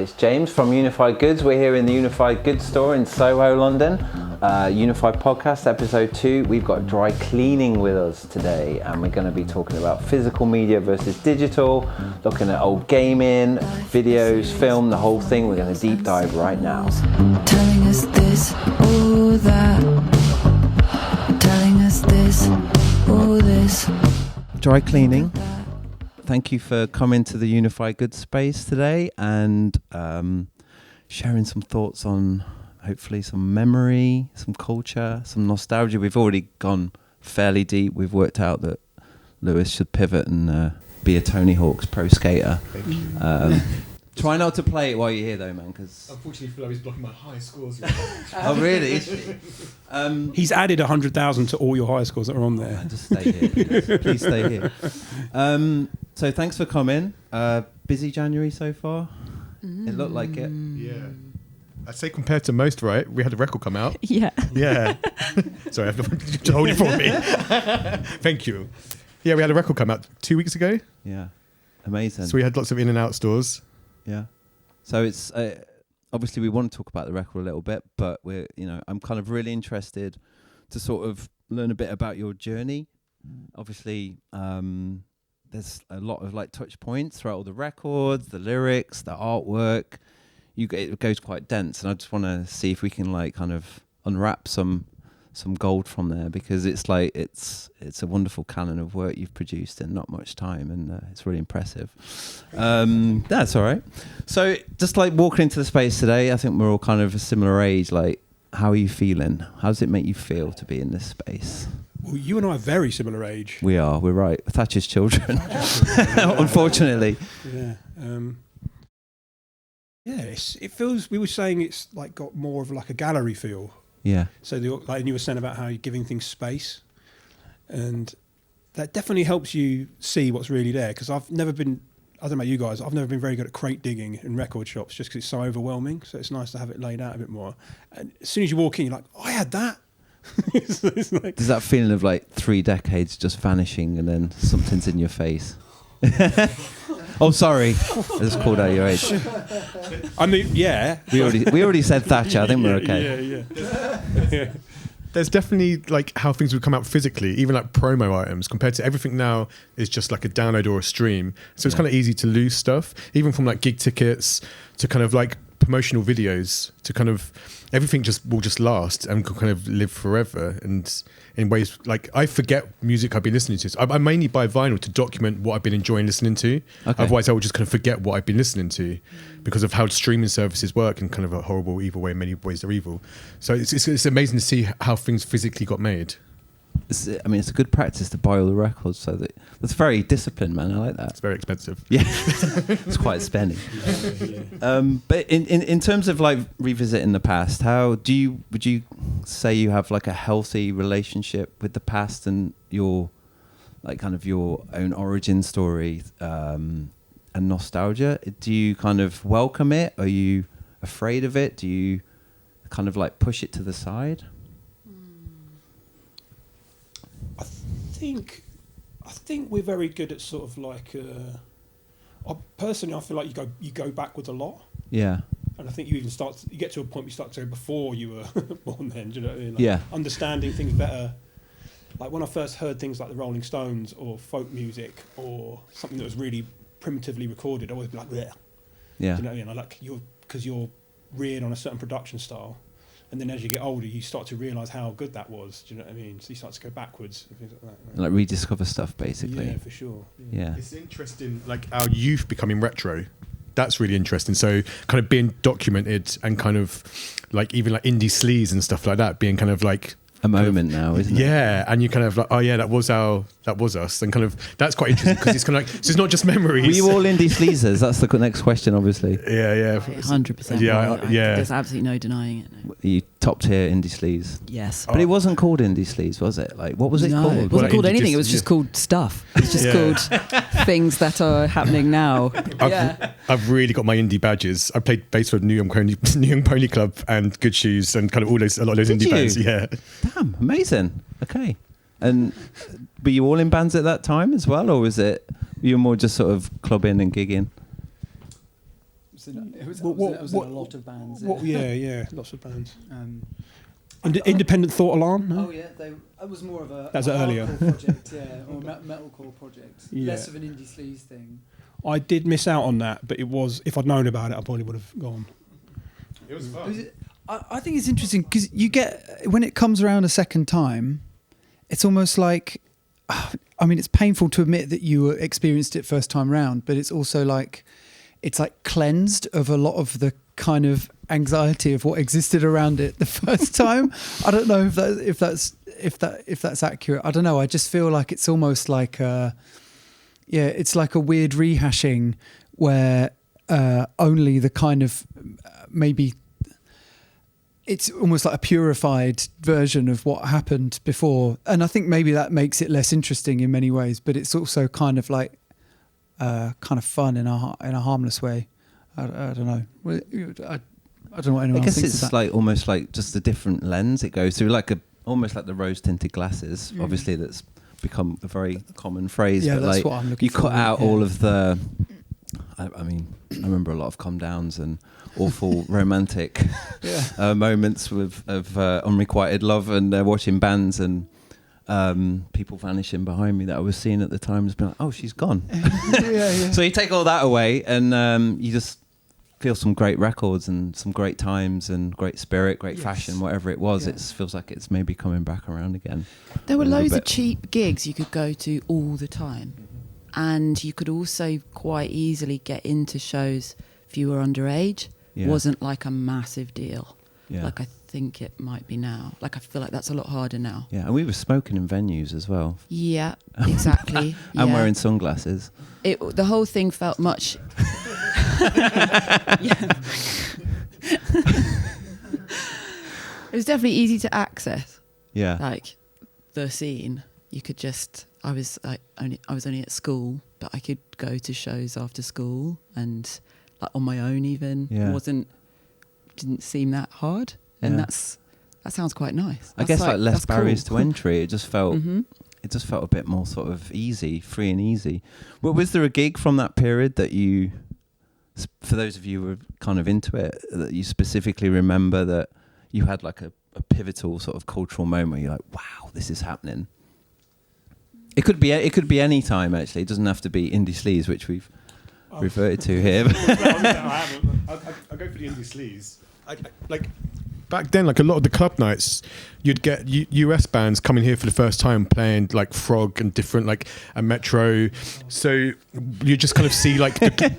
It's James from Unified Goods. We're here in the Unified Goods store in Soho, London. Unified Podcast, episode 2. We've got dry cleaning with us today, and we're going to be talking about physical media versus digital, looking at old gaming, videos, film, the whole thing. We're going to deep dive right now. Telling us this or that, telling us this or this. Dry cleaning. Thank you for coming to the Unified Goods space today and sharing some thoughts on hopefully some memory, some culture, some nostalgia. We've already gone fairly deep. We've worked out that Lewis should pivot and be a Tony Hawk's pro skater. Try not to play it while you're here though, man, because unfortunately Phil is blocking my high scores. Oh really? He's added 100,000 to all your high scores that are on there. Just stay here. Please stay here. So thanks for coming. Busy January so far? It looked like it. Yeah. I'd say compared to most, right? We had a record come out. Yeah. Yeah. Sorry, I have to hold it for me. Thank you. Yeah, we had a record come out 2 weeks ago. Yeah. Amazing. So we had lots of in and out stores. Yeah. So it's obviously we want to talk about the record a little bit, but I'm kind of really interested to sort of learn a bit about your journey. Obviously, there's a lot of like touch points throughout all the records, the lyrics, the artwork. It goes quite dense, and I just want to see if we can like kind of unwrap some gold from there, because it's like it's a wonderful canon of work you've produced in not much time, and it's really impressive. That's all right. So just like walking into the space today, I think we're all kind of a similar age. Like, how are you feeling? How does it make you feel to be in this space? Well, you and I are very similar age. We're right. Thatcher's children, unfortunately. Yeah. It feels, we were saying it's like got more of like a gallery feel. Yeah. So like you were saying about how you're giving things space, and that definitely helps you see what's really there. Because I've never been, I don't know about you guys, I've never been very good at crate digging in record shops just because it's so overwhelming. So it's nice to have it laid out a bit more. And as soon as you walk in, you're like, oh, I had that. it's like, there's that feeling of like 3 decades just vanishing and then something's in your face. Oh, sorry. I just called out your age. I mean, yeah. We already said Thatcher. I think we're okay. Yeah. There's definitely like how things would come out physically, even like promo items, compared to everything now is just like a download or a stream. So it's kind of easy to lose stuff, even from like gig tickets to kind of like promotional videos to kind of everything will just last and can kind of live forever. And in ways like I forget music I've been listening to. So I mainly buy vinyl to document what I've been enjoying listening to. Okay. Otherwise I would just kind of forget what I've been listening to because of how streaming services work in kind of a horrible, evil way. In many ways they're evil. So it's amazing to see how things physically got made. It's a good practice to buy all the records, so that's very disciplined, man. I like that. It's very expensive. Yeah, it's quite spendy. But in terms of like revisiting the past, would you say you have like a healthy relationship with the past and your like kind of your own origin story and nostalgia? Do you kind of welcome it? Are you afraid of it? Do you kind of like push it to the side? I think we're very good at sort of like. Personally, I feel like you go backwards a lot. Yeah. And I think you even you get to a point where you start to go before you were born. Then, do you know what I mean? Like yeah. Understanding things better. Like when I first heard things like the Rolling Stones or folk music or something that was really primitively recorded, I always be like, bleh. Yeah. Do you know what I mean? Like because you're reared on a certain production style. And then as you get older, you start to realise how good that was. Do you know what I mean? So you start to go backwards and things like that. Right? Like rediscover stuff, basically. Yeah, for sure. Yeah. It's interesting, like our youth becoming retro. That's really interesting. So kind of being documented and kind of like even like indie sleaze and stuff like that being kind of like a moment now, isn't it? Yeah, and you kind of like, oh yeah, that was us, and kind of that's quite interesting because it's kind of like so it's not just memories. Were you all indie sleazers? That's the next question, obviously. Yeah, 100%. Yeah, yeah. There's absolutely no denying it. No. You top tier indie sleaze. Yes, but it wasn't called indie sleaze, was it? Like, what was it called? It wasn't called anything. It was just called stuff. It was just called things that are happening now. I've really got my indie badges. I played bass for New Young Pony Club and Good Shoes and kind of a lot of those indie bands. Yeah. Damn, amazing. Okay. And were you all in bands at that time as well, or was it you were more just sort of clubbing and gigging? It was What- in a lot of bands. Yeah, lots of bands. Um, Independent Thought Alarm. No? Oh yeah, it was more of a That was earlier. hardcore project, yeah, or metalcore project. Yeah. Less of an indie sleaze thing. I did miss out on that, but it was. If I'd known about it, I probably would have gone. It was fun. I think it's interesting because you get when it comes around a second time, it's almost like, I mean, it's painful to admit that you experienced it first time round, but it's also like it's like cleansed of a lot of the kind of anxiety of what existed around it the first time. I don't know if that's accurate. I don't know. I just feel like it's almost like it's like a weird rehashing where only the kind of maybe it's almost like a purified version of what happened before, and I think maybe that makes it less interesting in many ways. But it's also kind of like kind of fun in a harmless way. I don't know. I don't know what anyone I else guess thinks it's of that. like almost like just a different lens it goes through, like almost like the rose tinted glasses. Obviously, that's become a very common phrase. Yeah, but that's like what I'm looking you for. cut out Yeah. all of the. I mean, I remember a lot of calm downs and awful romantic moments of unrequited love and watching bands and people vanishing behind me that I was seeing at the time. Has been like, oh, she's gone. yeah. So you take all that away and you just feel some great records and some great times and great spirit, great fashion, whatever it was. Yeah. It feels like it's maybe coming back around again. There were a little loads of bit. cheap gigs you could go to all the time. And you could also quite easily get into shows if you were underage. Yeah. Wasn't like a massive deal. Yeah. Like I think it might be now. Like I feel like that's a lot harder now. Yeah, and we were smoking in venues as well. Yeah, exactly. And yeah. wearing sunglasses. The whole thing felt much... It was definitely easy to access. Yeah. Like the scene, you could just... I was only at school, but I could go to shows after school and like on my own even. Yeah. Didn't seem that hard, and Yeah. that sounds quite nice. I guess like less that's barriers cool. to entry. It just felt Mhm. it just felt a bit more sort of easy, free and easy. Well, was there a gig from that period that you, for those of you who were kind of into it, that you specifically remember that you had like a pivotal sort of cultural moment where you're like, wow, this is happening? It could be any time actually. It doesn't have to be indie sleaze, which we've reverted to here. I go for the indie sleaze. Like back then, like a lot of the club nights, you'd get US bands coming here for the first time playing like Frog and different like a Metro. So you just kind of see like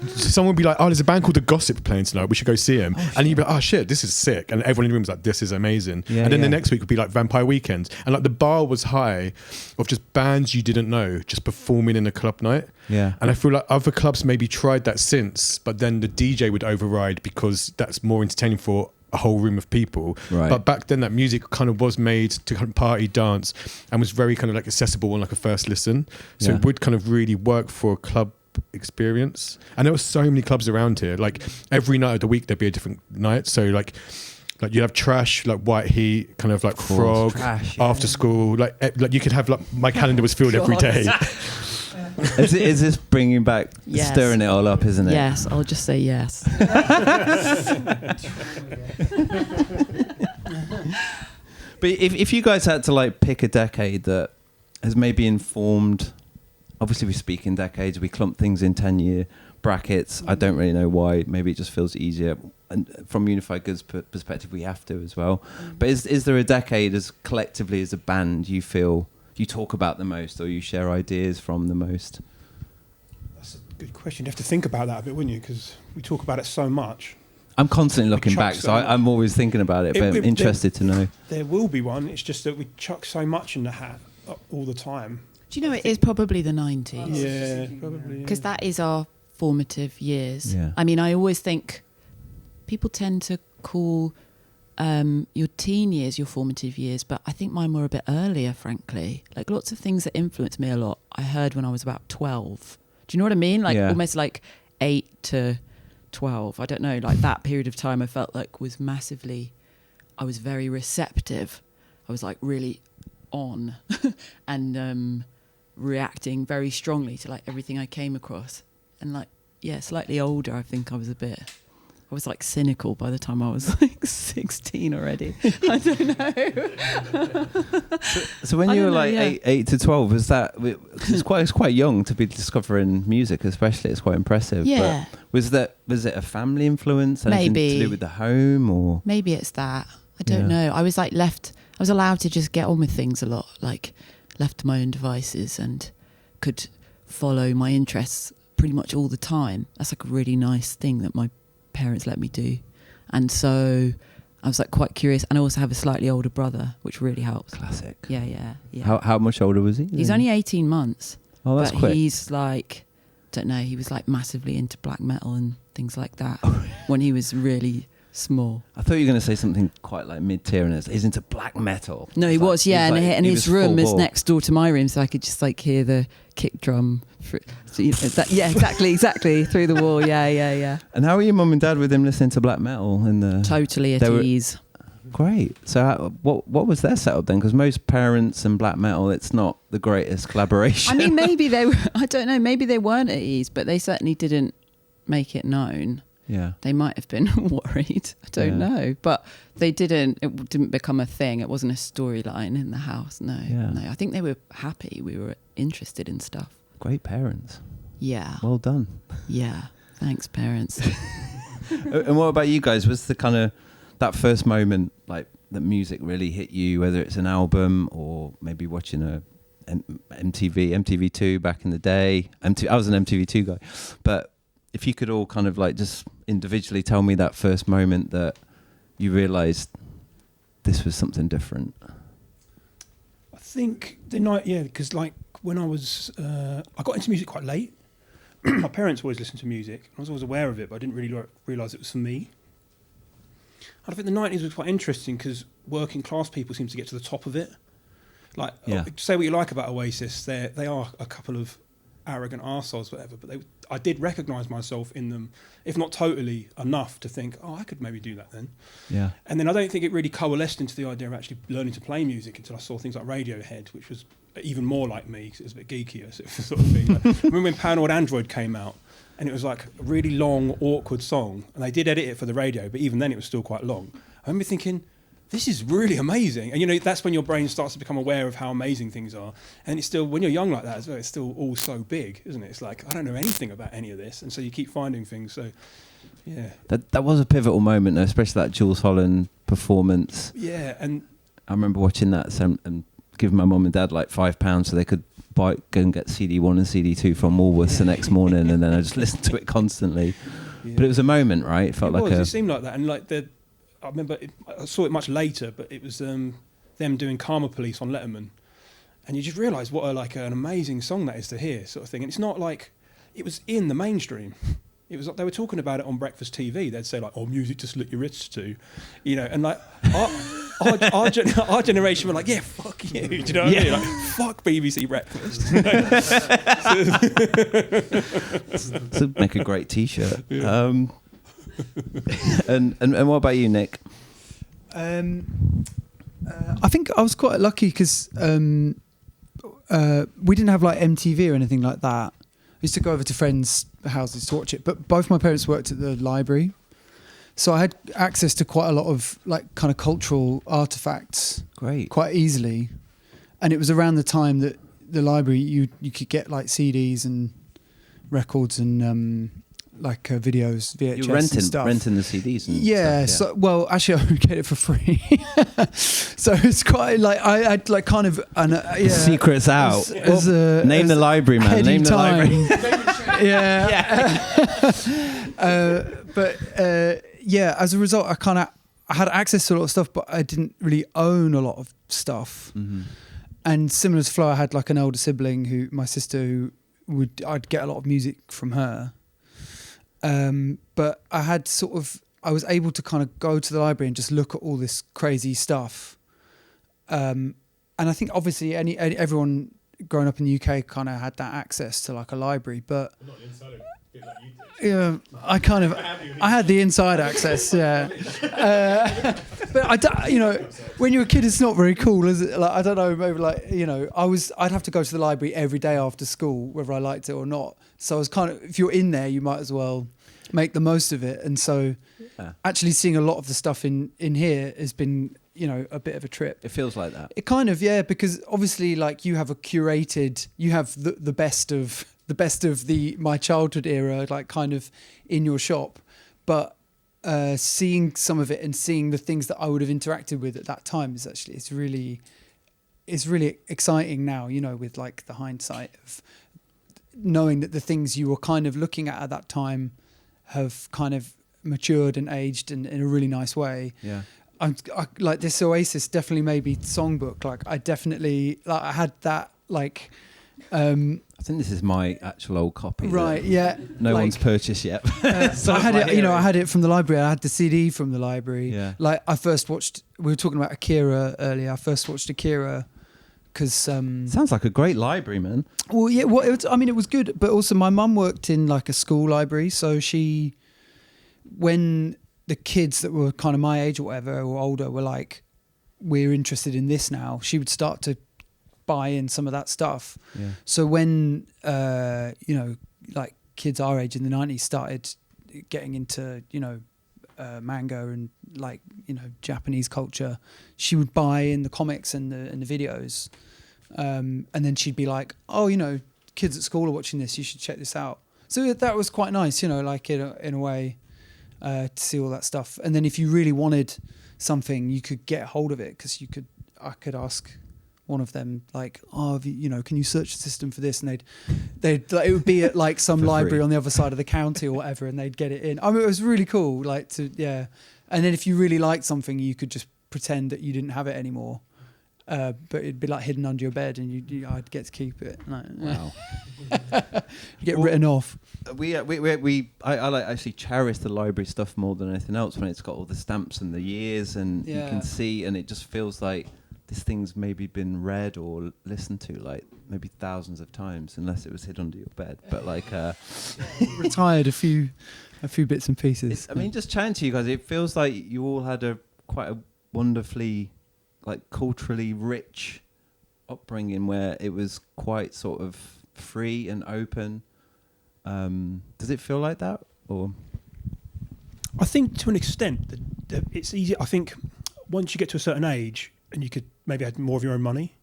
someone would be like, oh, there's a band called The Gossip playing tonight. We should go see them. And you'd be like, oh shit, this is sick. And everyone in the room was like, this is amazing. Yeah, and then yeah. the next week would be like Vampire Weekend. And like the bar was high of just bands you didn't know just performing in a club night. Yeah. And I feel like other clubs maybe tried that since, but then the DJ would override because that's more entertaining for a whole room of people. Right. But back then that music kind of was made to kind of party, dance, and was very kind of like accessible on like a first listen. So Yeah. it would kind of really work for a club experience. And there were so many clubs around here. Like every night of the week there'd be a different night. So like you have Trash, like White Heat, kind of like Of course, Frog, Trash, yeah. After School. Like you could have like my calendar was filled every day. Is this bringing back, Yes. stirring it all up, isn't it? Yes, I'll just say yes. But if you guys had to like pick a decade that has maybe informed, obviously we speak in decades, we clump things in 10-year brackets. I don't really know why. Maybe it just feels easier. And from Unified Goods perspective, we have to as well. But is there a decade as collectively as a band you feel you talk about the most or you share ideas from the most? That's a good question. You have to think about that a bit, wouldn't you? Because we talk about it so much. I'm constantly looking chuck back, so so much. I'm always thinking about it, but I'm interested to know. There will be one. It's just that we chuck so much in the hat all the time. Do you know it is probably the 90s? Yeah, probably. Because that is our formative years. Yeah. I mean, I always think people tend to call your teen years your formative years, but I think mine were a bit earlier, frankly. Like lots of things that influenced me a lot, I heard when I was about 12. Do you know what I mean? Like almost like 8 to 12. I don't know, like that period of time I felt like was massively, I was very receptive. I was like really on and reacting very strongly to like everything I came across. And like, yeah, slightly older, I think I was a bit I was like cynical by the time I was like 16 already. I don't know. So when I you were don't know, like yeah. 8 to 12, was that, 'cause it's quite young to be discovering music, especially. It's quite impressive. Yeah. But was it a family influence? Anything Maybe. to do with the home or? Maybe it's that. I don't Yeah. know. I was like I was allowed to just get on with things a lot, like left to my own devices and could follow my interests pretty much all the time. That's like a really nice thing that my parents let me do. And so I was like quite curious. And I also have a slightly older brother, which really helps. Classic. Yeah. How much older was he? He's only 18 months. Oh, that's but quick. he's like, don't know, he was like massively into black metal and things like that when he was really small. I thought you were going to say something quite like mid-tier, and he's into black metal. No, he It's was, yeah, he was and he his was full room is bore. next door to my room, so I could just like hear the kick drum. Yeah, exactly through the wall. Yeah. And how were your mum and dad with him listening to black metal? Totally at They were- ease. Great. So what was their setup then? Because most parents and black metal, it's not the greatest collaboration. I mean, maybe they were, I don't know, maybe they weren't at ease, but they certainly didn't make it known. Yeah. They might have been worried. I don't Yeah. know, but it didn't become a thing. It wasn't a storyline in the house. No. I think they were happy. We were interested in stuff. Great parents. Yeah. Well done. Yeah. Thanks, parents. And what about you guys? Was the kind of that first moment like that music really hit you, whether it's an album or maybe watching a MTV2 back in the day? I was an MTV2 guy, but if you could all kind of like just individually tell me that first moment that you realised this was something different. I think the night, because like when I got into music quite late. My parents always listened to music. I was always aware of it, but I didn't really realise it was for me. I think the 90s was quite interesting because working class people seem to get to the top of it. Like, say what you like about Oasis, they are a couple of arrogant arseholes, whatever, but I did recognise myself in them, if not totally enough to think, oh, I could maybe do that then. Yeah. And then I don't think it really coalesced into the idea of actually learning to play music until I saw things like Radiohead, which was even more like me because it was a bit geekier, sort of thing. Like, remember when Paranoid Android came out and it was like a really long, awkward song, and they did edit it for the radio, but even then it was still quite long. I remember thinking, this is really amazing. And, that's when your brain starts to become aware of how amazing things are. And it's still, when you're young like that as well, it's still all so big, isn't it? It's like, I don't know anything about any of this. And so you keep finding things. So, yeah. That was a pivotal moment, though, especially that Jules Holland performance. Yeah. And I remember watching that and giving my mum and dad like £5 so they could go and get CD1 and CD2 from Woolworths the next morning, and then I just listened to it constantly. Yeah. But it was a moment, right? It felt it seemed like that. And like I remember I saw it much later, but it was them doing Karma Police on Letterman, and you just realise what an amazing song that is to hear, sort of thing. And it's not like it was in the mainstream. It was like they were talking about it on breakfast TV. They'd say like, "Oh, music to slit your wrists to," and like our generation were like, "Yeah, fuck you." Do you know what I mean? Like, fuck BBC Breakfast. So make a great T-shirt. Yeah. And what about you, Nick? I think I was quite lucky because we didn't have like MTV or anything like that. I used to go over to friends' houses to watch it, but both my parents worked at the library, so I had access to quite a lot of like kind of cultural artifacts quite easily. And it was around the time that the library you could get like CDs and records and like videos, VHS You're and stuff. renting the CDs and yeah, stuff, so well actually I would get it for free. So it's quite like I had like kind of The secret's out. Name the library, man. Name the library. Yeah. As a result, I had access to a lot of stuff, but I didn't really own a lot of stuff. Mm-hmm. And similar to Flo, I had like an older sibling my sister I'd get a lot of music from her. But I was able to kind of go to the library and just look at all this crazy stuff. And I think obviously everyone growing up in the UK kind of had that access to like a library, but I'm not an insider, like you did. yeah, I had the inside access, yeah. But when you're a kid, it's not very cool, is it? Like, I don't know, maybe like, I'd have to go to the library every day after school, whether I liked it or not. So I was kind of, if you're in there, you might as well. make the most of it. And so actually seeing a lot of the stuff in here has been, you know, a bit of a trip. It feels like that. It kind of, yeah, because obviously like you have the best of my childhood era, like kind of in your shop, but seeing some of it and seeing the things that I would have interacted with at that time it's really exciting now, you know, with like the hindsight of knowing that the things you were kind of looking at that time have kind of matured and aged in a really nice way. Yeah. I like this Oasis definitely maybe songbook. Like I definitely like I had that like. I think this is my actual old copy. Right. Yeah. No like, one's purchased yet. So I had it. You know, I had it from the library. I had the CD from the library. Yeah. Like I first watched. We were talking about Akira earlier. I first watched Akira because. Sounds like a great library, man. Well, yeah. Well, it was good, but also my mum worked in like a school library, so when the kids that were kind of my age or whatever or older were like, we're interested in this now, she would start to buy in some of that stuff. Yeah. So when you know, like kids our age in the 90s started getting into, you know, manga and like, you know, Japanese culture, she would buy in the comics and the videos, and then she'd be like, oh, you know, kids at school are watching this, you should check this out. So that was quite nice, you know, like in a way, to see all that stuff. And then if you really wanted something, you could get hold of it, because I could ask one of them like, oh, you know, can you search the system for this? And they'd like, it would be at like some library on the other side of the county or whatever, and they'd get it in. I mean, it was really cool, like yeah. And then if you really liked something, you could just pretend that you didn't have it anymore, but it'd be like hidden under your bed, and I'd get to keep it. Like, Wow. You get written off. I like actually cherish the library stuff more than anything else, when it's got all the stamps and the years, and you can see, and it just feels like this thing's maybe been read or listened to like maybe thousands of times, unless it was hid under your bed. But like Retired a few bits and pieces. I mean, just chatting to you guys, it feels like you all had quite a wonderfully, like, culturally rich upbringing, where it was quite sort of free and open. Does it feel like that, or? I think to an extent that it's easy. I think once you get to a certain age and you could maybe have more of your own money.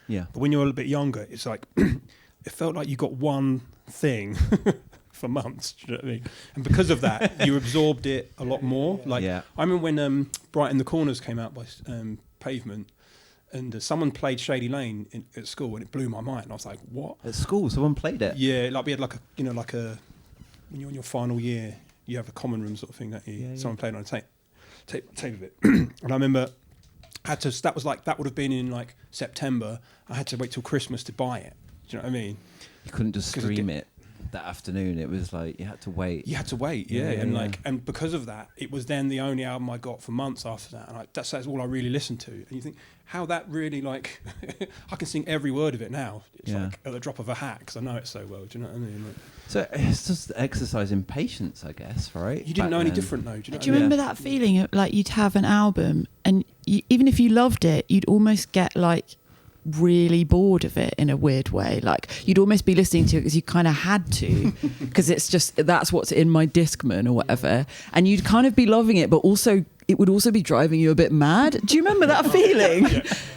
Yeah. But when you're a little bit younger, it's like it felt like you got one thing for months. Do you know what I mean? And because of that, you absorbed it a lot more. Like I remember when Bright in the Corners came out by Pavement, and someone played Shady Lane at school, and it blew my mind. I was like, "What?" At school, someone played it. Yeah, like we had when you're in your final year, you have a common room sort of thing that someone played on a tape of it. And I remember that would have been in like September. I had to wait till Christmas to buy it. Do you know what I mean? You couldn't just stream it that afternoon. It was like you had to wait. And because of that, it was then the only album I got for months after that, and that's all I really listened to. And you think how that really, like, I can sing every word of it now. It's like at the drop of a hat, because I know it so well. Do you know what I mean? Like, so it's just exercise in patience, I guess, right? You didn't know any different, though. Do you remember that feeling of, like, you'd have an album, and even if you loved it, you'd almost get like really bored of it in a weird way. Like you'd almost be listening to it because you kind of had to, because it's just that's what's in my Discman or whatever, and you'd kind of be loving it, but also it would also be driving you a bit mad. Do you remember that feeling?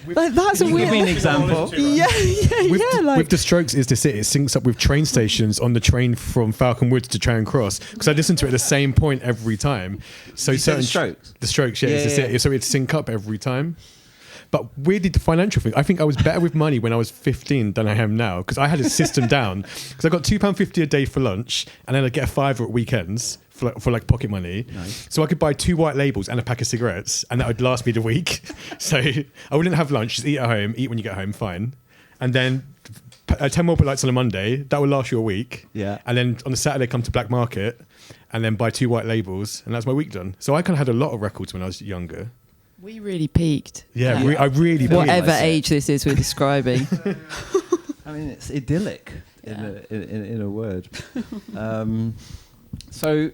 Like that's a weird. Give me an example. With the Strokes, is this it syncs up with train stations on the train from Falcon Woods to Charing Cross, because I listen to it at the same point every time. So certain Strokes. The Strokes, it. So it'd sync up every time. But weirdly, the financial thing, I think I was better with money when I was 15 than I am now, because I had a system down. Because I got £2.50 a day for lunch, and then I'd get a £5 at weekends for like pocket money. Nice. So I could buy 2 white labels and a pack of cigarettes, and that would last me the week. So I wouldn't have lunch, just eat at home, eat when you get home, fine. And then 10 more lights on a Monday, that would last you a week. Yeah. And then on a Saturday, come to Black Market, and then buy 2 white labels, and that's my week done. So I kind of had a lot of records when I was younger. We really peaked. Yeah, I really peaked. Whatever age this is we're describing. I mean, it's idyllic in a word. So,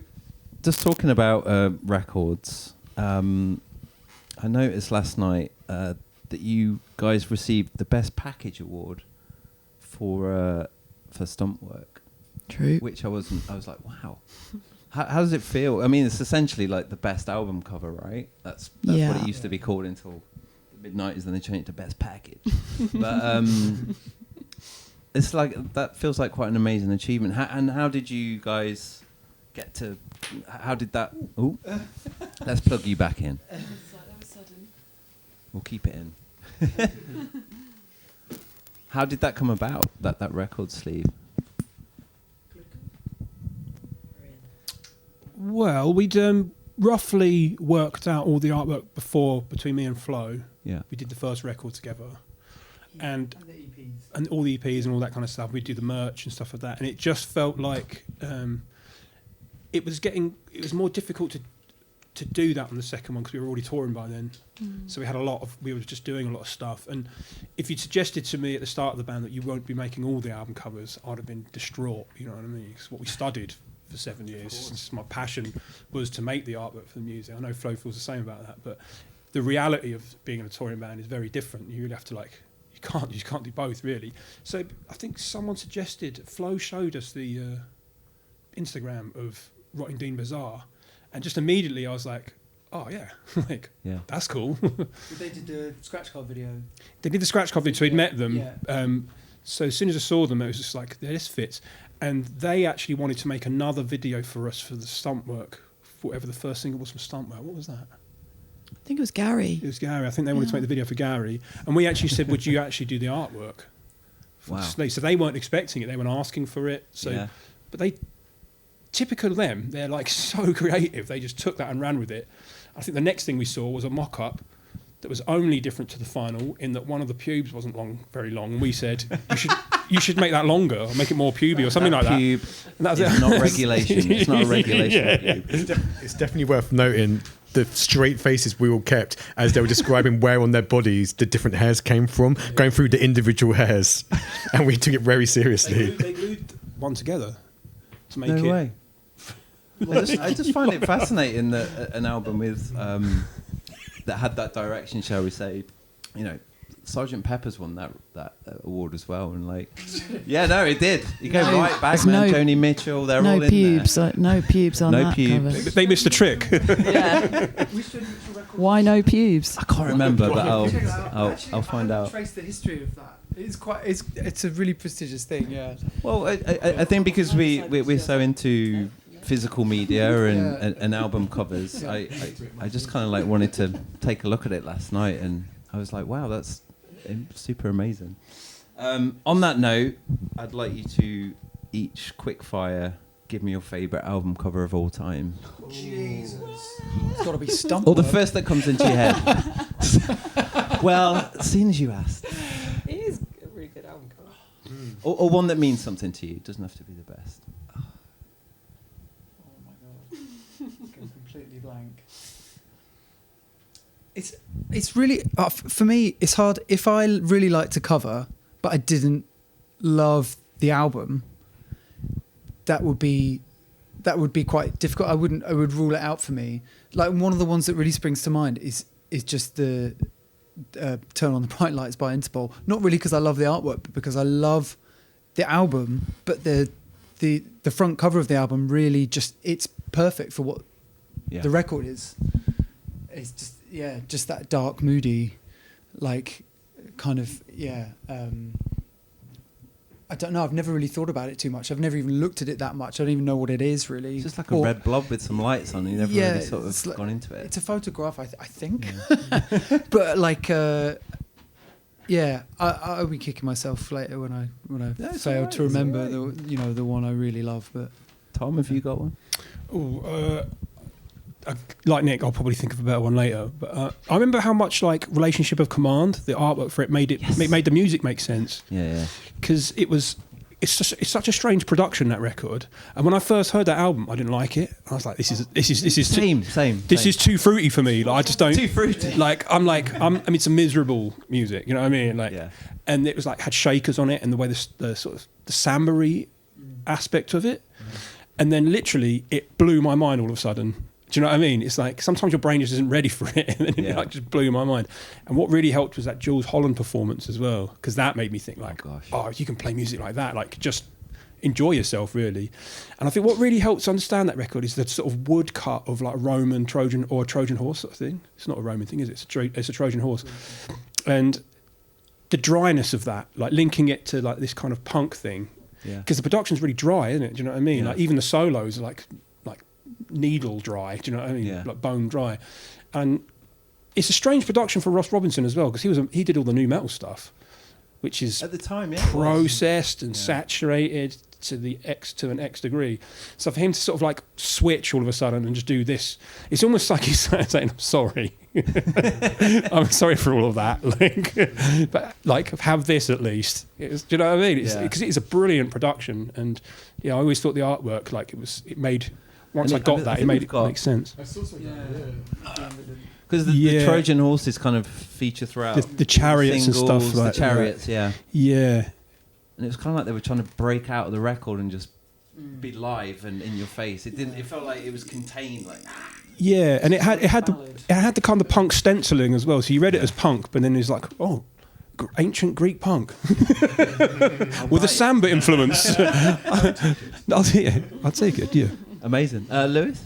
just talking about records, I noticed last night that you guys received the Best Package Award for Stunt Work. True. Which I was like, wow. How does it feel? I mean, it's essentially like the best album cover, right? That's what Yeah. it used to be called until the mid-90s, then they changed it to best package. But it's like, that feels like quite an amazing achievement. How did you guys get to, how did that, let's plug you back in. We'll keep it in. How did that come about, that record sleeve? Well, we'd roughly worked out all the artwork before between me and Flo. Yeah. We did the first record together, and all the EPs and all that kind of stuff. We'd do the merch and stuff like that, and it just felt like it was more difficult to do that on the second one because we were already touring by then. So we were just doing a lot of stuff. And if you'd suggested to me at the start of the band that you won't be making all the album covers, I'd have been distraught. You know what I mean? It's what we studied for 7 years. Since my passion was to make the artwork for the music. I know Flo feels the same about that, but the reality of being in a touring band is very different. You really have to you can't do both really. So I think someone suggested, Flo showed us the Instagram of Rotting Dean Bazaar, and just immediately I was like, oh yeah, that's cool. They did the scratch card video. They did the scratch card video, so we'd met them. Yeah. So as soon as I saw them, it was just like, this fits. And they actually wanted to make another video for us for the stunt work, for whatever the first single was from stunt work. What was that? I think it was Gary. It was Gary. I think they wanted to make the video for Gary. And we actually said, would you actually do the artwork? Wow. So they weren't expecting it. They weren't asking for it. So, Yeah. But they, typical of them, they're like so creative. They just took that and ran with it. I think the next thing we saw was a mock-up that was only different to the final in that one of the pubes wasn't very long. And we said, you should make that longer or make it more puby or something like that. Pube And that was is it. not regulation. It's not a regulation. Yeah. Pube. It's definitely worth noting the straight faces we all kept as they were describing where on their bodies the different hairs came from, going through the individual hairs, and we took it very seriously. They glued one together to make No it. way. I just find it fascinating that an album with that had that direction, shall we say, Sgt. Pepper's won that award as well, and it did. You go right back, man. Joni Mitchell, they're all in pubes, there. no pubes on No that pubes. cover. They missed a trick. Yeah. Why no pubes? I can't remember, but I'll find out. Trace the history of that. It's a really prestigious thing. Yeah. Well, I think because we're so into physical media and album covers, I just kind of wanted to take a look at it last night, and I was like, wow, that's super amazing. On that note, I'd like you to each quickfire give me your favourite album cover of all time. Jesus. It's got to be Stump. Or the first that comes into your head. Well, seeing as you asked. It is a really good album cover. Or one that means something to you. It doesn't have to be the best. Oh my god. It's going completely blank. It's really for me. It's hard if I really liked a cover, but I didn't love the album. That would be quite difficult. I would rule it out for me. Like one of the ones that really springs to mind is just the Turn on the Bright Lights by Interpol. Not really because I love the artwork, but because I love the album. But the front cover of the album really it's perfect for what the record is. It's just that dark, moody, kind of I don't know. I've never really thought about it too much. I've never even looked at it that much. I don't even know what it is really. It's just like a red blob with some lights on. You never really sort of gone into it. It's a photograph, I think. Yeah. But I'll be kicking myself later when I fail to remember the one I really love. But Tom, have you got one? Like Nick, I'll probably think of a better one later. But I remember how much Relationship of Command, the artwork for it made the music make sense. Yeah. Because it's such a strange production, that record. And when I first heard that album, I didn't like it. I was like, this is same. This is too fruity for me. I just don't. Too fruity. It's a miserable music. You know what I mean? Yeah. And it was had shakers on it, and the way the sort of the samba-y aspect of it, and then literally it blew my mind all of a sudden. Do you know what I mean? It's sometimes your brain just isn't ready for it, and then it just blew my mind. And what really helped was that Jules Holland performance as well, because that made me think you can play music like that, just enjoy yourself, really. And I think what really helps understand that record is the sort of woodcut of like a Roman Trojan or a Trojan horse sort of thing. It's not a Roman thing, is it? It's a Trojan horse. And the dryness of that, like linking it to like this kind of punk thing, because the production's really dry, isn't it? Do you know what I mean? Like even the solos are like needle dry. Do you know what I mean? Like bone dry. And it's a strange production for Ross Robinson as well, because he did all the new metal stuff, which is at the time, processed and saturated to an X degree. So for him to sort of like switch all of a sudden and just do this, it's almost like he's saying, "I'm sorry, I'm sorry for all of that." Like, but like have this at least. Do you know what I mean? Because it's a brilliant production, and I always thought the artwork, like it made. Once I got that, it made it make sense. I saw something. Because the Trojan horses kind of feature throughout the chariots singles, and stuff. The Like chariots, yeah. And it was kind of like they were trying to break out of the record and just be live and in your face. It didn't. It felt like it was contained. Like and it had the kind of punk stenciling as well. So you read it as punk, but then it's like, oh, ancient Greek punk with a samba influence. I'll take it. Yeah, amazing. Lewis.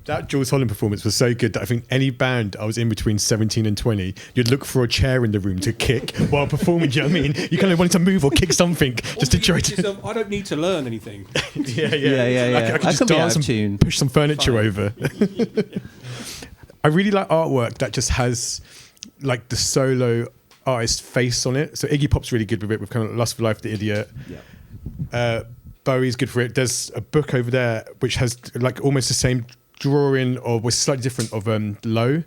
That Jules Holland performance was so good that I think any band I was in between 17 and 20, you'd look for a chair in the room to kick while performing. Do you know what I mean? You kind of wanted to move or kick something just to try to. I don't need to learn anything. I could just dance and push some furniture over. I really like artwork that just has like the solo artist face on it. So Iggy Pop's really good with it, with kind of Lust for Life, The Idiot. Bowie's good for it. There's a book over there which has like almost the same drawing, or was slightly different, of Low,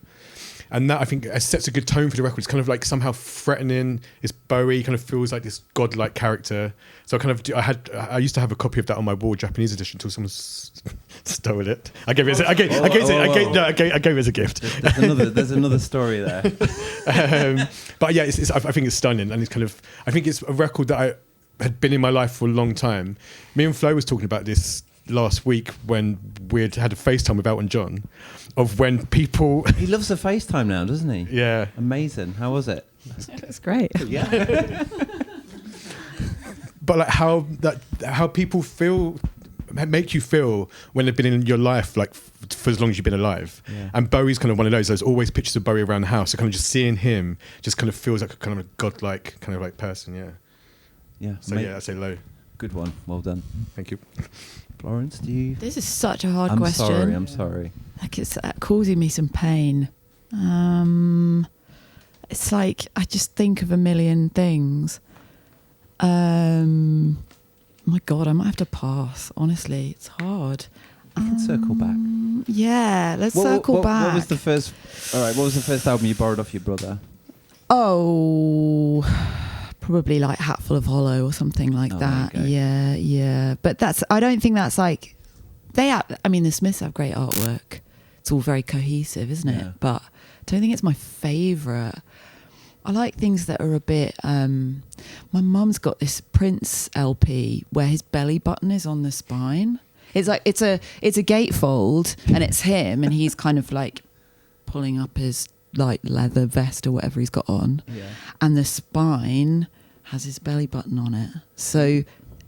and that I think sets a good tone for the record. It's kind of like somehow threatening. It's Bowie, kind of feels like this godlike character. So I used to have a copy of that on my wall, Japanese edition, until someone stole it. I gave it as a gift. There's another story there. But yeah, I think it's stunning, and I think it's a record that I had been in my life for a long time. Me and Flo was talking about this last week when we'd had a FaceTime with Elton John, of when people... He loves the FaceTime now, doesn't he? Yeah. Amazing. How was it? That's great. Yeah. But like how people make you feel when they've been in your life, like for as long as you've been alive. Yeah. And Bowie's kind of one of those. There's always pictures of Bowie around the house. So kind of just seeing him just kind of feels like a kind of a godlike kind of like person. Yeah. Yeah. So I'd say Low. Good one. Well done. Thank you. Florence, do you? This is such a hard question. I'm sorry. Like it's causing me some pain. It's like I just think of a million things. My God, I might have to pass. Honestly, it's hard. You can circle back. Yeah, let's circle back. What was the first? All right, what was the first album you borrowed off your brother? Oh, probably like Hatful of Hollow or something like that. Okay. Yeah. But I don't think that's like the Smiths have great artwork. It's all very cohesive, isn't it? Yeah. But I don't think it's my favourite. I like things that are a bit. My mum's got this Prince LP where his belly button is on the spine. It's like it's a gatefold, and it's him, and he's kind of like pulling up his like leather vest or whatever he's got on, and the spine has his belly button on it. So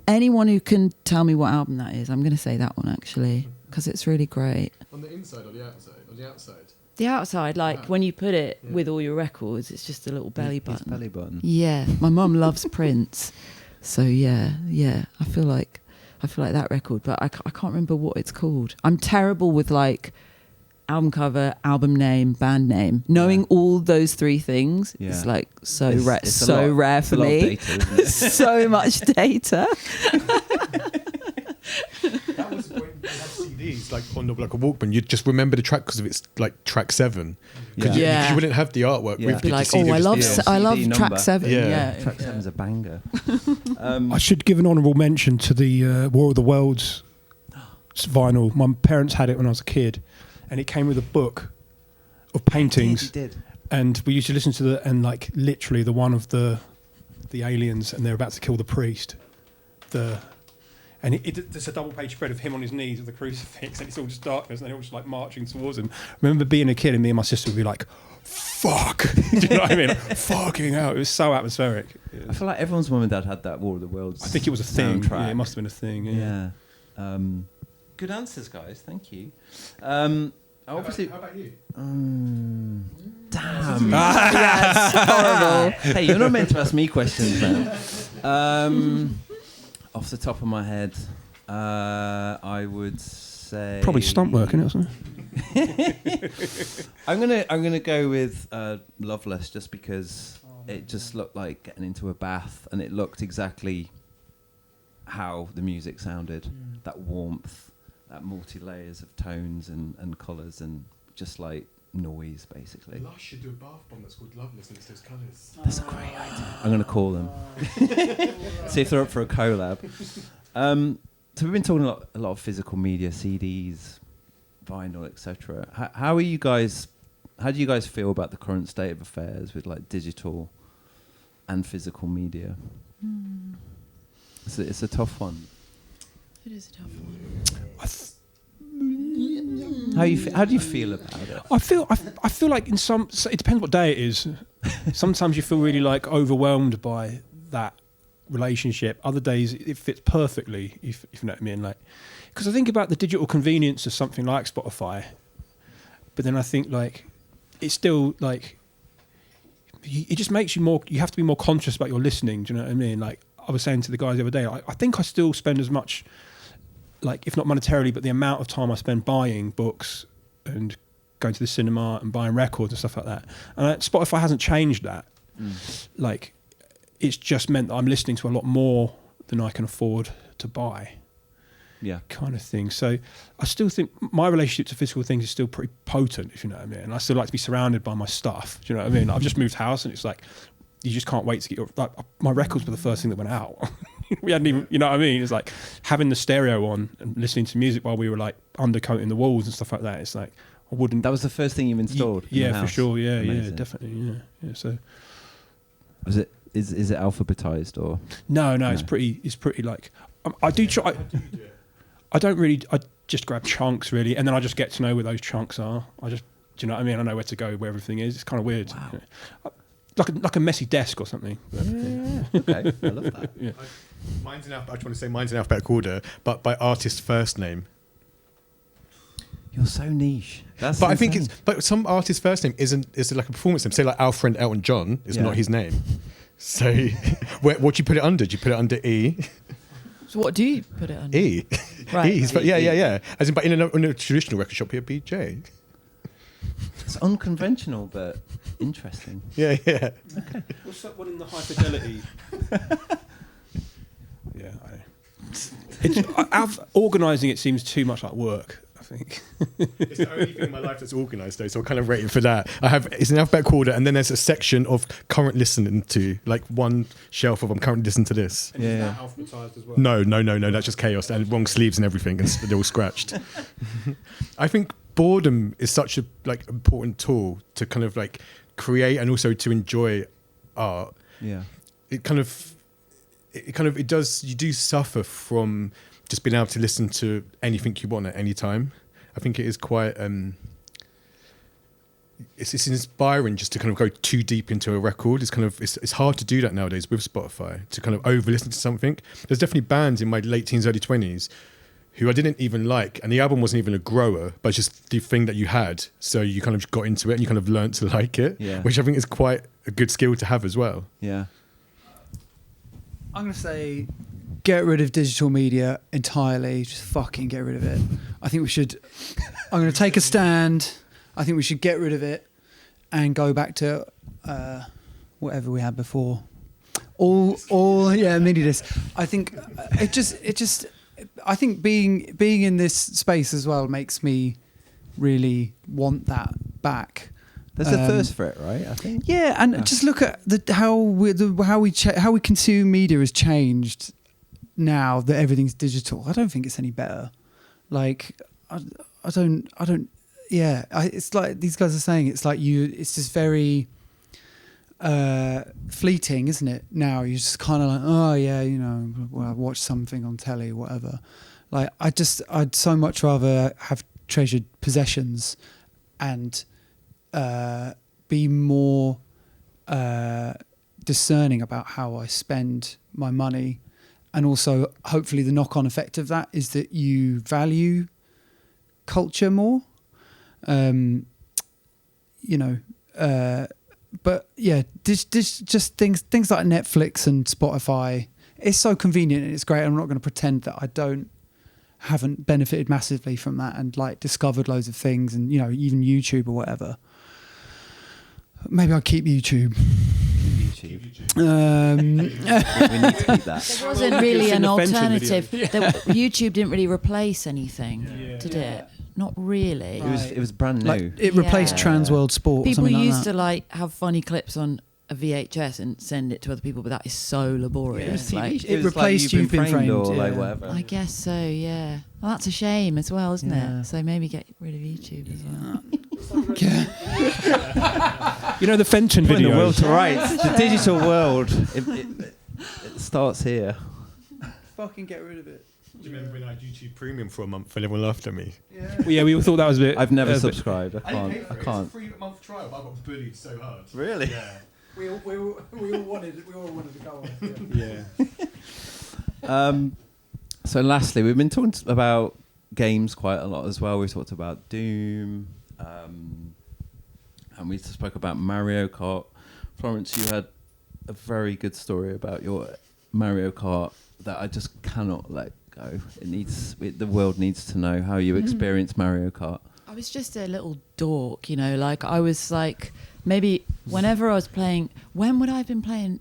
anyone who can tell me what album that is, I'm going to say that one actually, because it's really great. On the inside or the outside? On the outside. The outside, like when you put it with all your records, it's just a little belly button. Belly button. Yeah, my mum loves Prince, so yeah. I feel like that record, but I can't remember what it's called. I'm terrible with like album cover, album name, band name. Knowing all those three things is like it's rare for me. Data, isn't it? So much data. That was when you had CDs like on like a Walkman. You'd just remember the track because of it's like track 7. Because you wouldn't have the artwork. Yeah. With Be like, CD, I love number. track 7. Yeah. Track 7's a banger. I should give an honourable mention to the War of the Worlds vinyl. My parents had it when I was a kid, and it came with a book of paintings. It did. And we used to listen to and like literally the one of the aliens, and they're about to kill the priest. And it's a double-page spread of him on his knees with the crucifix, and it's all just darkness, and they're all just like marching towards him. I remember being a kid, and me and my sister would be like, fuck. Do you know what I mean? Fucking hell. It was so atmospheric. I feel like everyone's mum and dad had that War of the Worlds. I think it was a thing. soundtrack. Yeah, it must have been a thing. Yeah. Yeah. Good answers, guys. Thank you. Obviously. How about you? Damn. Yes, horrible. Hey, you're not meant to ask me questions, man. Off the top of my head, I would say Probably stunt work, isn't it? I'm gonna go with Loveless, just because it just looked like getting into a bath, and it looked exactly how the music sounded. That warmth, that multi layers of tones and colours, and just like noise, basically. Lush should do a bath bomb that's called Loveless and it's those colours. That's a great idea. I'm going to call them. See if they're up for a collab. So we've been talking a lot of physical media, CDs, vinyl, etc. How do you guys feel about the current state of affairs with like digital and physical media? It's a tough one. It is a tough one. How do you feel about it? I feel like in some, it depends what day it is. Sometimes you feel really like overwhelmed by that relationship. Other days it fits perfectly, if you know what I mean. Like, because I think about the digital convenience of something like Spotify, but then I think like it's still like it just makes you more. You have to be more conscious about your listening. Do you know what I mean? Like I was saying to the guys the other day, I think I still spend as much, like if not monetarily, but the amount of time I spend buying books and going to the cinema and buying records and stuff like that. And Spotify hasn't changed that. Like, it's just meant that I'm listening to a lot more than I can afford to buy. Yeah. Kind of thing. So I still think my relationship to physical things is still pretty potent, if you know what I mean. And I still like to be surrounded by my stuff. Do you know what I mean? I've just moved house and it's like, you just can't wait to get your, like, my records were the first thing that went out. We hadn't even, you know what I mean? It's like having the stereo on and listening to music while we were like undercoating the walls and stuff like that. It's like, I wouldn't. That was the first thing you installed. Yeah, in the for house. sure. Yeah, Amazing. yeah, definitely. Yeah. So. Was it? Is it alphabetized or? No, it's pretty like, I do try. I don't really, I just grab chunks really. And then I just get to know where those chunks are. Do you know what I mean? I know where to go, where everything is. It's kind of weird. Wow. You know. Like a messy desk or something. Yeah. Okay, I love that. Yeah. Mine's in I just want to say mine's in alphabetical order, but by artist first name. You're so niche. That's But I think insane. but some artist first name is like a performance name. Say like our friend Elton John is Yeah. not his name. So what do you put it under? Do you put it under E? So what do you put it under? E. Right. E. Yeah. As in, but in a traditional record shop, it'd be J. It's unconventional, but interesting. Yeah. What's that one in the high fidelity? Organising it seems too much like work, I think. It's the only thing in my life that's organised though, so I'm kind of rated for that. It's an alphabetical order, and then there's a section of current listening to, like one shelf of I'm currently listening to this. And Yeah. is that alphabetised as well? No, that's just chaos and wrong sleeves and everything, and they're all scratched. I think boredom is such a like important tool to kind of like create and also to enjoy art. Yeah. It does. You do suffer from just being able to listen to anything you want at any time. I think it is quite. It's inspiring just to kind of go too deep into a record. It's hard to do that nowadays with Spotify, to kind of over listen to something. There's definitely bands in my late teens, early 20s who I didn't even like, and the album wasn't even a grower, but just the thing that you had. So you kind of got into it and you kind of learned to like it, Yeah. which I think is quite a good skill to have as well. Yeah. I'm going to say get rid of digital media entirely. Just fucking get rid of it. I think we should. I'm going to take a stand. I think we should get rid of it and go back to whatever we had before. Mini disc. I think it just. I think being in this space as well makes me really want that back. There's a thirst for it, right? I think. Yeah, and just look at how we consume media has changed now that everything's digital. I don't think it's any better. Like, I don't. Yeah, it's like these guys are saying. It's like it's just very fleeting, isn't it? Now you're just kind of like, oh yeah, well, I watch something on telly, whatever. Like, I'd so much rather have treasured possessions and be more discerning about how I spend my money, and also hopefully the knock-on effect of that is that you value culture more. But yeah, just things like Netflix and Spotify. It's so convenient and it's great. I'm not going to pretend that I haven't benefited massively from that and like discovered loads of things, and even YouTube or whatever. Maybe I'll keep YouTube. YouTube. We need to keep that. There wasn't really an It's an offensive alternative. video. YouTube didn't really replace anything, did it? Not really. It was brand new. Like it replaced Yeah. Trans World Sport. People or something used like that. to like have funny clips on a VHS and send it to other people, but that is so laborious. Like, It replaced You've Been Framed or yeah. like whatever. I guess so, yeah. Well, that's a shame as well, isn't Yeah. it? So maybe get rid of YouTube as well. You know the Fenton Putting videos? the world to rights. The digital world. It starts here. Fucking get rid of it. Do you remember when I had YouTube Premium for a month and everyone laughed at me? Well, yeah, we all thought that was a bit. I've never a bit- subscribed. I can't. It's a 3-month trial, but I got bullied so hard. Really? Yeah. We all wanted to go on it. Yeah. So lastly, we've been talking about games quite a lot as well. We talked about Doom, and we spoke about Mario Kart. Florence, you had a very good story about your Mario Kart that I just cannot let go. The world needs to know how you experience Mario Kart. I was just a little dork, like I was like, maybe whenever I was playing, when would I have been playing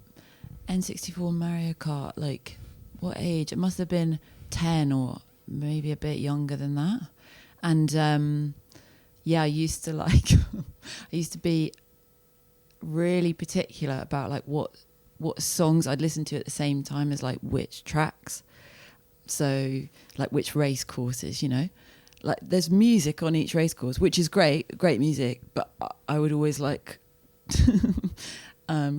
N64 Mario Kart? Like, what age? It must have been 10 or maybe a bit younger than that. And I used to like, I used to be really particular about like what songs I'd listen to at the same time as like which tracks. So like which race courses, like there's music on each race course, which is great music, but I would always like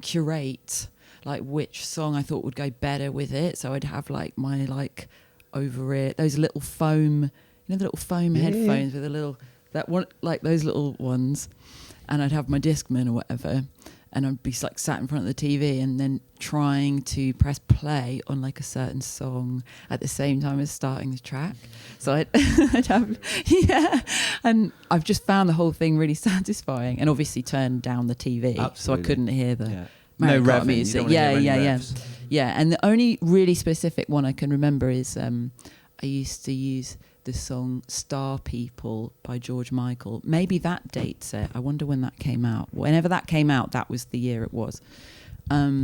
curate like which song I thought would go better with it. So I'd have like my like over ear, those little foam, the little foam headphones with a little, that one, like those little ones. And I'd have my Discman or whatever. And I'd be like sat in front of the TV and then trying to press play on like a certain song at the same time as starting the track. So I'd have, and I've just found the whole thing really satisfying, and obviously turned down the TV. Absolutely. So I couldn't hear the No Mario Kart revving. music. You don't wanna hear any Yeah. revs. Yeah, and the only really specific one I can remember is I used to use the song Star People by George Michael. Maybe that dates it. I wonder when that came out. Whenever that came out, that was the year it was.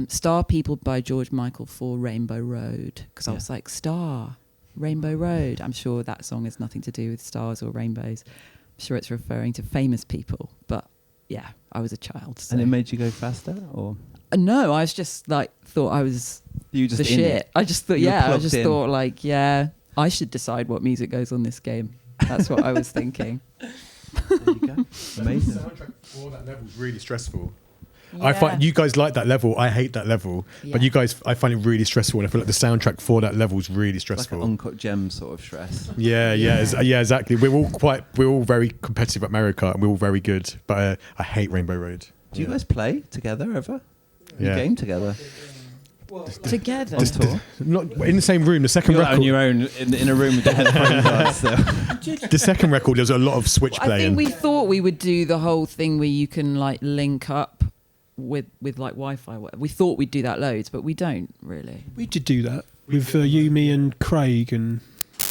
Star People by George Michael for Rainbow Road. Because I was like, Star, Rainbow Road. I'm sure that song has nothing to do with stars or rainbows. I'm sure it's referring to famous people. But yeah, I was a child. So. And it made you go faster, or No, I was just like, thought I was you just the in shit. it? I just thought, You were I plugged just in. thought like, I should decide what music goes on this game. That's what I was thinking. There you go. Amazing. The soundtrack for that level is really stressful. I find you guys like that level. I hate that level, but you guys, I find it really stressful, and I feel like the soundtrack for that level is really Like stressful. an uncut gem sort of stress. Yeah, exactly. We're all very competitive at Mario Kart, and we're all very good. But I hate Rainbow Road. Do you guys play together ever? You Yeah. game together? Together. On tour? Not in the same room. The second You're record, on your own in a room with the headphones on. So. the second record, there's a lot of Switch I playing. think we thought we would do the whole thing where you can like link up with like Wi-Fi. We thought we'd do that loads, but we don't really. We did do that with you, me, and Craig and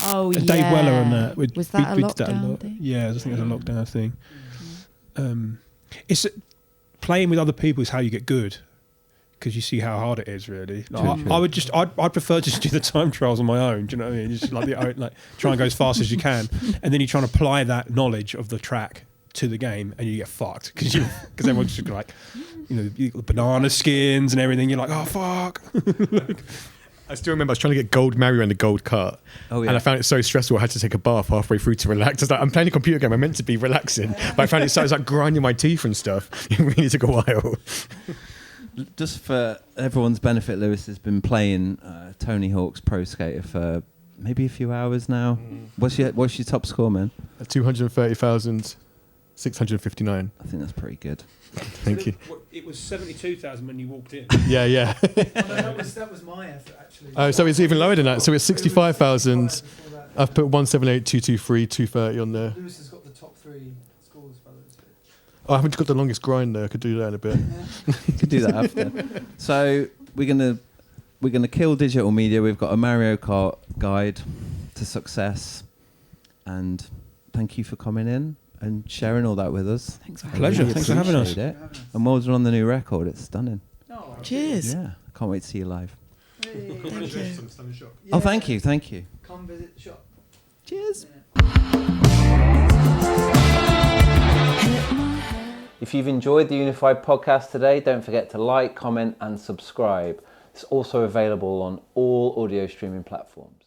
Oh yeah. Dave Weller and that. Was that a we did that lockdown lot. thing? Yeah, I think it was a lockdown thing. It's playing with other people is how you get good, because you see how hard it is. Really, like, True. I'd prefer to just do the time trials on my own. Do you know what I mean? Just like try and go as fast as you can, and then you try and apply that knowledge of the track to the game, and you get fucked because everyone's just like, you got the banana skins and everything. You're like, oh fuck. I still remember I was trying to get gold Mario and the gold cart. Oh, yeah. And I found it so stressful I had to take a bath halfway through to relax. I was like, I'm playing a computer game, I'm meant to be relaxing. But I found it so, I was like grinding my teeth and stuff. It really took a while. Just for everyone's benefit, Lewis has been playing Tony Hawk's Pro Skater for maybe a few hours now. What's your top score, man? 230,000 659. I think that's pretty good. Thank you. It was 72,000 when you walked in. Yeah. that was my effort actually. Oh, so it's even lower than that. So it's 65,000. I've put 178,223, 230 on there. Lewis has got the top 3 scores by the looks of it. Oh, I haven't got the longest grind there. I could do that in a bit. Could do that after. So we're gonna kill digital media. We've got a Mario Kart guide to success, and thank you for coming in and sharing all that with us. Thanks for I having Pleasure. really Thanks for having us. appreciate it. And well done on the new record. It's stunning. Oh, Cheers. Yeah, I can't wait to see you live. Thank you. Oh, thank you. Come visit the shop. Cheers. If you've enjoyed the Unified podcast today, don't forget to like, comment and subscribe. It's also available on all audio streaming platforms.